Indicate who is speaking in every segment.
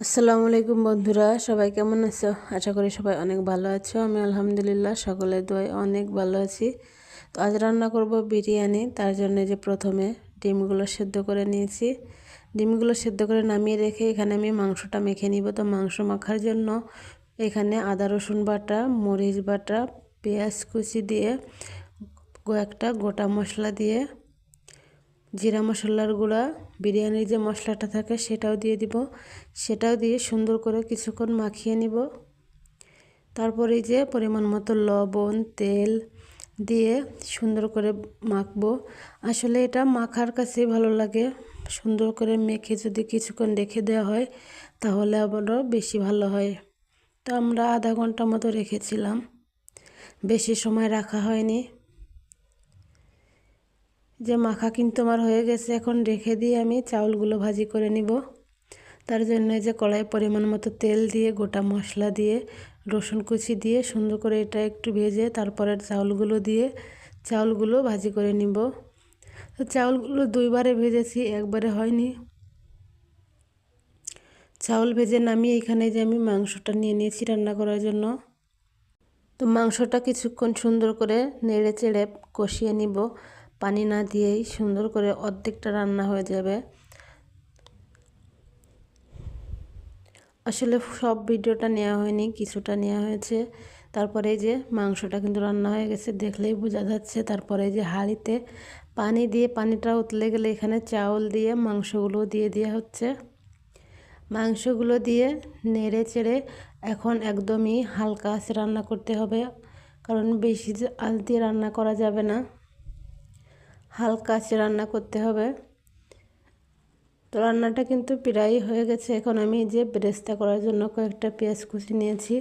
Speaker 1: আসসালামু আলাইকুম বন্ধুরা, সবাই কেমন আছো? আশা করি সবাই অনেক ভালো আছো। আমি আলহামদুলিল্লাহ সকলের দোয়ায় অনেক ভালো আছি। তো আজ রান্না করব বিরিয়ানি। তার জন্য যে প্রথমে ডিমগুলো সেদ্ধ করে নিয়েছি। ডিমগুলো সেদ্ধ করে নামিয়ে রেখে এখানে আমি মাংসটা মেখে নিব। তো মাংস মাখার জন্য এখানে আদা রসুন বাটা, মরিচ বাটা, পেঁয়াজ কুচি দিয়ে কয়েকটা গোটা মশলা দিয়ে জিরা মশলার গুঁড়া, বিরিয়ানির যে মশলাটা থাকে সেটাও দিয়ে দিব। সেটাও দিয়ে সুন্দর করে কিছুক্ষণ মাখিয়ে নিব। তারপরে যে পরিমাণ মতো লবণ, তেল দিয়ে সুন্দর করে মাখবো। আসলে এটা মাখার কাছেই ভালো লাগে। সুন্দর করে মেখে যদি কিছুক্ষণ রেখে দেওয়া হয় তাহলে আবারও বেশি ভালো হয়। তো আমরা আধা ঘন্টা মতো রেখেছিলাম, বেশি সময় রাখা হয়নি। যে মাখা কিন্তু আমার হয়ে গেছে, এখন রেখে দিয়ে আমি চাউলগুলো ভাজি করে নিব। তার জন্য যে কড়াই পরিমাণ মতো তেল দিয়ে গোটা মশলা দিয়ে রসুন কুচি দিয়ে সুন্দর করে এটা একটু ভেজে তারপরে চাউলগুলো ভাজি করে নিব। তো চাউলগুলো দুইবারে ভেজেছি, একবারে হয়নি। চাউল ভেজে নামিয়ে এখানে যে আমি মাংসটা নিয়ে নিয়েছি রান্না করার জন্য। তো মাংসটা কিছুক্ষণ সুন্দর করে নেড়ে চেড়ে কষিয়ে নিব। পানি না দিয়েই সুন্দর করে অর্ধেকটা রান্না হয়ে যাবে। আসলে সব ভিডিওটা নেওয়া হয়নি, কিছুটা নেওয়া হয়েছে। তারপরে যে মাংসটা কিন্তু রান্না হয়ে গেছে, দেখলেই বোঝা যাচ্ছে। তারপরে যে হাঁড়িতে পানি দিয়ে পানিটা উতলে গেলে এখানে চাউল দিয়ে মাংসগুলো দিয়ে দেওয়া হচ্ছে। মাংসগুলো দিয়ে নেড়ে চেড়ে এখন একদমই হালকা আঁচে রান্না করতে হবে, কারণ বেশি আঁচ দিয়ে রান্না করা যাবে না, হালকা আঁচে রান্না করতে হবে। তো রান্নাটা কিন্তু প্রায় হয়ে গেছে। এখন আমি যে বেরেস্তা করার জন্য কয়েকটা পেঁয়াজ কুচি নিয়েছি।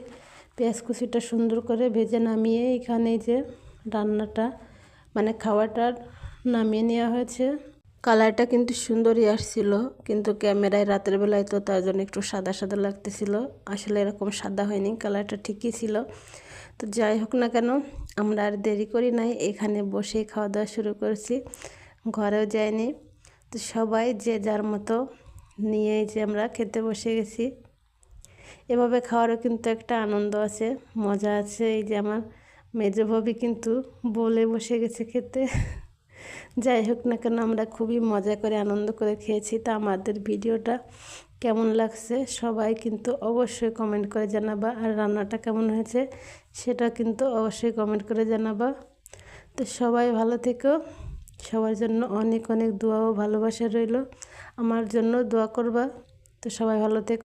Speaker 1: পেঁয়াজ কুচিটা সুন্দর করে ভেজে নামিয়ে এখানে যে রান্নাটা খাওয়াটা নামিয়ে নেওয়া হয়েছে। কালারটা কিন্তু সুন্দরই আসছিল, কিন্তু ক্যামেরায় রাতের বেলায় তো তার জন্য একটু সাদা সাদা লাগতেছিল। আসলে এরকম সাদা হয়নি, কালারটা ঠিকই ছিল। তো যাই হোক না কেন, আমরা আর দেরি করি নাই, এখানে বসেই খাওয়া দাওয়া শুরু করেছি, ঘরেও যাইনি। তো সবাই যে যার মতো নিয়েই যে আমরা খেতে বসে গেছি। এভাবে খাওয়ারও কিন্তু একটা আনন্দ আছে, মজা আছে। এই যে আমার মেজো ভাবি কিন্তু বলে বসে গেছে খেতে। যাই হোক না কেন, আমরা খুবই মজা করে আনন্দ করে খেয়েছি। তা আমাদের ভিডিওটা কেমন লাগছে সবাই কিন্তু অবশ্যই কমেন্ট করে জানাবা, আর রান্নাটা কেমন হয়েছে সেটা কিন্তু অবশ্যই কমেন্ট করে জানাবা। তো সবাই ভালো থেকো, সবার জন্য অনেক অনেক দোয়া ও ভালোবাসা রইল। আমার জন্য দোয়া করবা। তো সবাই ভালো থেকো।